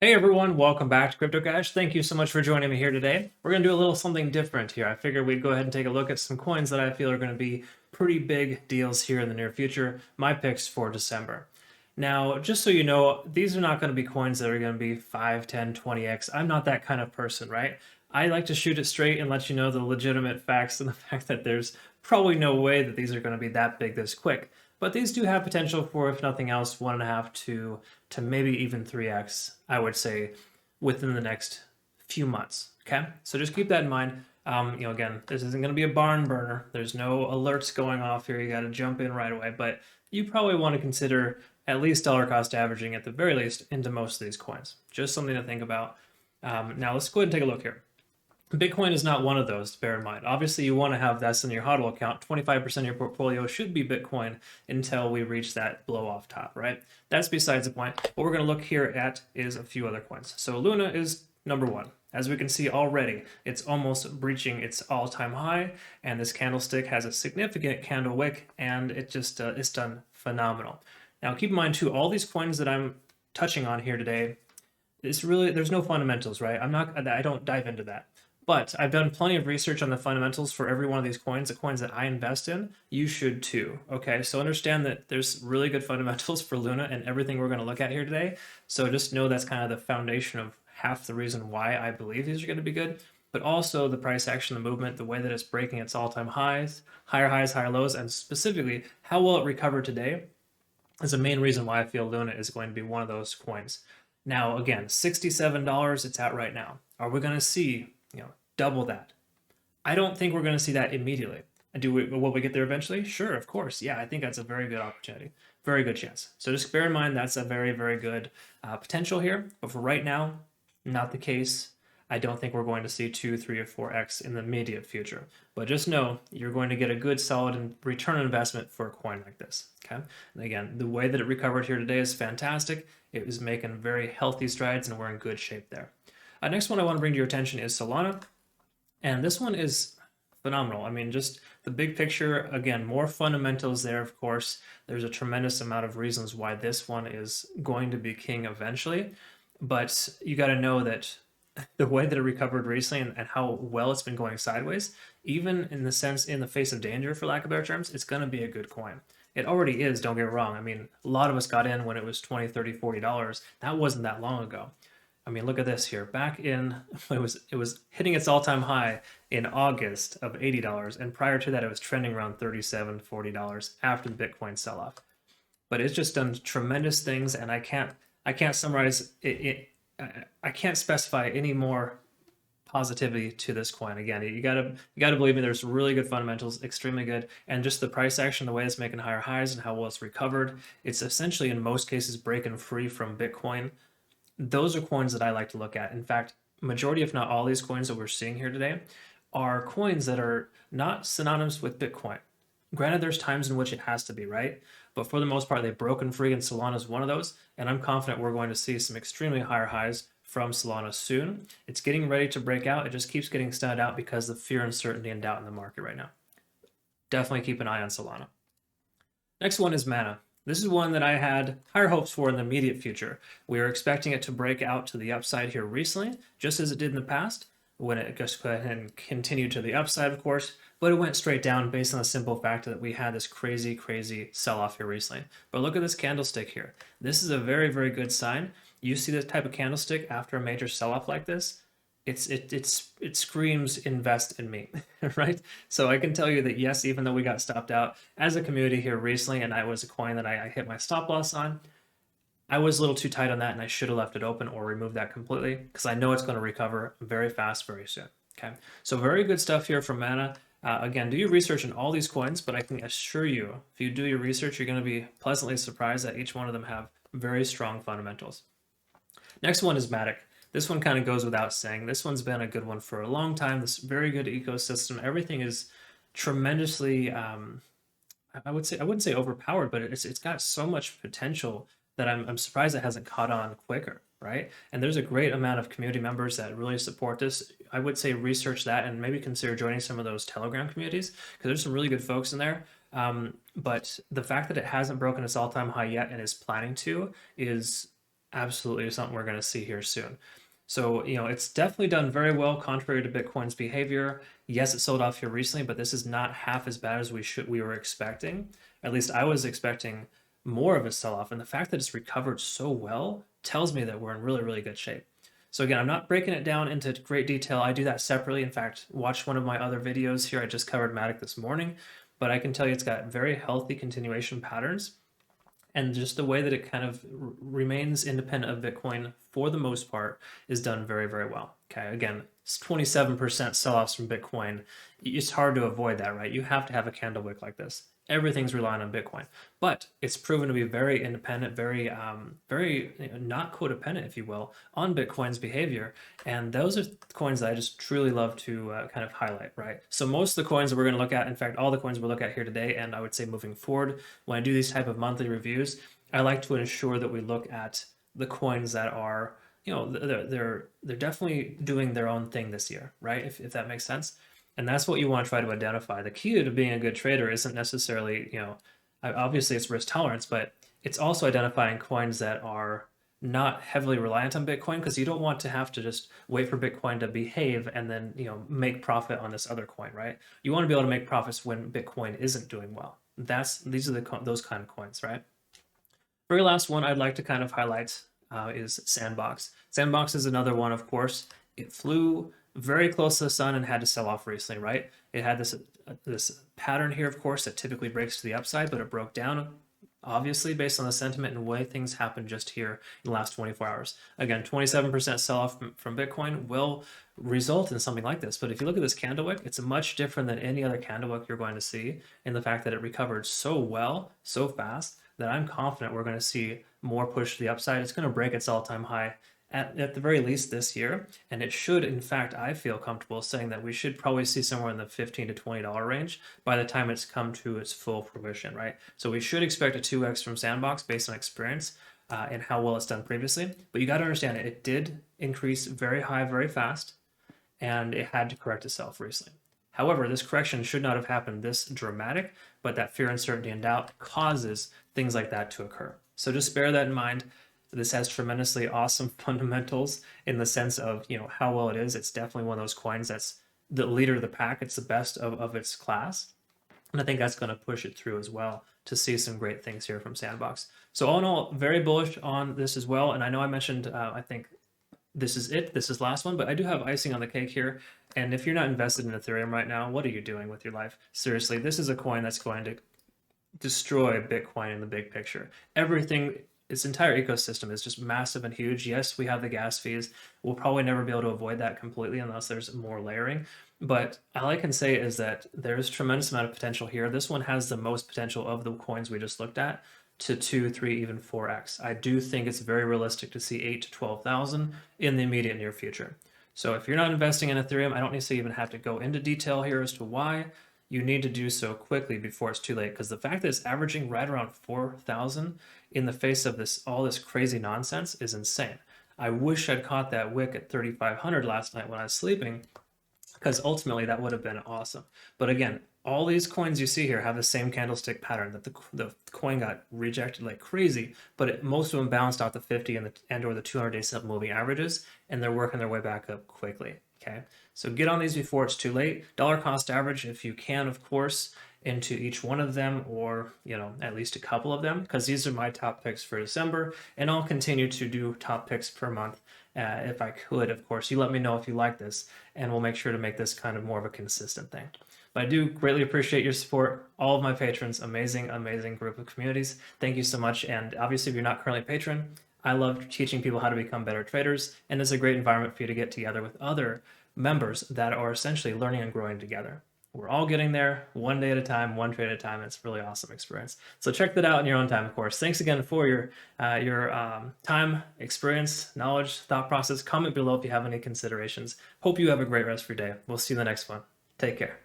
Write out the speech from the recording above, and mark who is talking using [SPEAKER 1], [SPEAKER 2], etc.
[SPEAKER 1] Hey everyone, welcome back to CryptoCache. Thank you so much for joining me here today. We're going to do a little something different here. I figured we'd go ahead and take a look at some coins that I feel are going to be pretty big deals here in the near future. My picks for December. Now, just so you know, these are not going to be coins that are going to be 5, 10, 20x. I'm not that kind of person, right? I like to shoot it straight and let you know the legitimate facts and the fact that there's probably no way that these are going to be that big this quick. But these do have potential for, if nothing else, 1.5 to maybe even 3x, I would say, within the next few months. Okay, so just keep that in mind. Again, this isn't going to be a barn burner. There's no alerts going off here. You got to jump in right away, but you probably want to consider at least dollar cost averaging at the very least into most of these coins. Just something to think about. Now let's go ahead and take a look here. Bitcoin is not one of those, bear in mind. Obviously, you want to have this in your HODL account. 25% of your portfolio should be Bitcoin until we reach that blow off top, right? That's besides the point. What we're going to look here at is a few other coins. So Luna is number one. As we can see already, it's almost breaching its all-time high, and this candlestick has a significant candle wick, and it just it's done phenomenal. Now, keep in mind too, all these coins that I'm touching on here today, it's really there's no fundamentals, right? I don't dive into that. But I've done plenty of research on the fundamentals for every one of these coins, the coins that I invest in. You should too. Okay, so understand that there's really good fundamentals for Luna and everything we're going to look at here today. So just know that's kind of the foundation of half the reason why I believe these are going to be good. But also the price action, the movement, the way that it's breaking its all-time highs, higher lows, and specifically how well it recovered today is the main reason why I feel Luna is going to be one of those coins. Now, again, $67 it's at right now. Are we going to see double that? I don't think we're going to see that immediately. Will we get there eventually? Sure, of course. Yeah, I think that's a very good opportunity, very good chance. So just bear in mind that's a very, very good potential here. But for right now, not the case. I don't think we're going to see 2, 3, or 4x in the immediate future. But just know you're going to get a good, solid return on investment for a coin like this. Okay. And again, the way that it recovered here today is fantastic. It was making very healthy strides, and we're in good shape there. Next one I want to bring to your attention is Solana. And this one is phenomenal. I mean, just the big picture, again, more fundamentals there, of course. There's a tremendous amount of reasons why this one is going to be king eventually. But you got to know that the way that it recovered recently and how well it's been going sideways, even in the face of danger, for lack of better terms, it's going to be a good coin. It already is, don't get me wrong. I mean, a lot of us got in when it was $20, $30, $40. That wasn't that long ago. I mean, look at this here. Back in it was hitting its all-time high in August of $80, and prior to that, it was trending around $37, $40 after the Bitcoin sell-off. But it's just done tremendous things, and I can't summarize it. I can't specify any more positivity to this coin. Again, you gotta believe me. There's really good fundamentals, extremely good, and just the price action, the way it's making higher highs, and how well it's recovered. It's essentially in most cases breaking free from Bitcoin. Those are coins that I like to look at. In fact, majority, if not all these coins that we're seeing here today are coins that are not synonymous with Bitcoin. Granted, there's times in which it has to be, right? But for the most part, they've broken free, and Solana is one of those. And I'm confident we're going to see some extremely higher highs from Solana soon. It's getting ready to break out. It just keeps getting stunned out because of fear, uncertainty, and doubt in the market right now. Definitely keep an eye on Solana. Next one is Mana. This is one that I had higher hopes for in the immediate future. We were expecting it to break out to the upside here recently, just as it did in the past, when it just went ahead and continued to the upside, of course, but it went straight down based on the simple fact that we had this crazy, crazy sell-off here recently. But look at this candlestick here. This is a very, very good sign. You see this type of candlestick after a major sell-off like this, it screams invest in me, right? So I can tell you that yes, even though we got stopped out as a community here recently, and I was a coin that I hit my stop loss on, I was a little too tight on that, and I should have left it open or removed that completely because I know it's going to recover very fast, very soon. Okay, so very good stuff here from Mana. Again, do your research on all these coins, but I can assure you, if you do your research, you're going to be pleasantly surprised that each one of them have very strong fundamentals. Next one is MATIC. This one kind of goes without saying. This one's been a good one for a long time. This very good ecosystem. Everything is tremendously, I wouldn't say overpowered, but it's got so much potential that I'm surprised it hasn't caught on quicker, right? And there's a great amount of community members that really support this. I would say research that and maybe consider joining some of those Telegram communities because there's some really good folks in there. But the fact that it hasn't broken its all-time high yet and is planning to is absolutely something we're going to see here soon. So, it's definitely done very well contrary to Bitcoin's behavior. Yes, it sold off here recently, but this is not half as bad as we were expecting. At least I was expecting more of a sell-off, and the fact that it's recovered so well tells me that we're in really, really good shape. So again, I'm not breaking it down into great detail. I do that separately. In fact, watch one of my other videos here. I just covered MATIC this morning, but I can tell you it's got very healthy continuation patterns, and just the way that it kind of remains independent of Bitcoin for the most part is done very, very well. Okay, again, 27% sell-offs from Bitcoin. It's hard to avoid that, right? You have to have a candle wick like this. Everything's relying on Bitcoin, but it's proven to be very independent, very, very not codependent, if you will, on Bitcoin's behavior. And those are coins that I just truly love to kind of highlight, right? So most of the coins that we're going to look at, in fact, all the coins we'll look at here today, and I would say moving forward, when I do these type of monthly reviews, I like to ensure that we look at the coins that are, they're definitely doing their own thing this year, right? If that makes sense. And that's what you want to try to identify. The key to being a good trader isn't necessarily, obviously it's risk tolerance, but it's also identifying coins that are not heavily reliant on Bitcoin, because you don't want to have to just wait for Bitcoin to behave and then, make profit on this other coin, right? You want to be able to make profits when Bitcoin isn't doing well. These are those kind of coins, right? Very last one I'd like to kind of highlight is Sandbox. Sandbox is another one, of course. It flew very close to the sun and had to sell off recently, right? It had this pattern here, of course, that typically breaks to the upside, but it broke down, obviously, based on the sentiment and the way things happened just here in the last 24 hours. Again, 27% sell-off from Bitcoin will result in something like this. But if you look at this candle wick, it's much different than any other candle wick you're going to see in the fact that it recovered so well, so fast, that I'm confident we're going to see more push to the upside. It's going to break its all-time high at the very least this year, and it should, in fact, I feel comfortable saying that we should probably see somewhere in the $15 to $20 range by the time it's come to its full fruition, right? So we should expect a 2x from Sandbox based on experience and how well it's done previously. But you got to understand it did increase very high very fast, and it had to correct itself recently. However, this correction should not have happened this dramatic, but that fear, uncertainty, and doubt causes things like that to occur. So just bear that in mind. This has tremendously awesome fundamentals in the sense of, how well it is. It's definitely one of those coins that's the leader of the pack. It's the best of its class. And I think that's going to push it through as well to see some great things here from Sandbox. So all in all, very bullish on this as well. And I know I mentioned, I think this is last one, but I do have icing on the cake here. And if you're not invested in Ethereum right now, what are you doing with your life? Seriously, this is a coin that's going to destroy Bitcoin in the big picture. Its entire ecosystem is just massive and huge. Yes, we have the gas fees. We'll probably never be able to avoid that completely unless there's more layering. But all I can say is that there's a tremendous amount of potential here. This one has the most potential of the coins we just looked at to 2, 3, even 4x. I do think it's very realistic to see 8 to 12,000 in the immediate near future. So if you're not investing in Ethereum, I don't necessarily even have to go into detail here as to why. You need to do so quickly before it's too late, because the fact that it's averaging right around 4,000 in the face of all this crazy nonsense is insane. I wish I'd caught that wick at 3,500 last night when I was sleeping, because ultimately that would have been awesome. But again, all these coins you see here have the same candlestick pattern, that the coin got rejected like crazy, but most of them bounced off the 50 and or the 200-day simple moving averages, and they're working their way back up quickly. Okay, so get on these before it's too late. Dollar cost average, if you can, of course, into each one of them, or at least a couple of them, because these are my top picks for December, and I'll continue to do top picks per month if I could. Of course, you let me know if you like this, and we'll make sure to make this kind of more of a consistent thing. But I do greatly appreciate your support. All of my patrons, amazing group of communities. Thank you so much. And obviously, if you're not currently a patron, I love teaching people how to become better traders, and it's a great environment for you to get together with other members that are essentially learning and growing together. We're all getting there one day at a time, one trade at a time. It's a really awesome experience. So check that out in your own time, of course. Thanks again for your time, experience, knowledge, thought process. Comment below if you have any considerations. Hope you have a great rest of your day. We'll see you in the next one. Take care.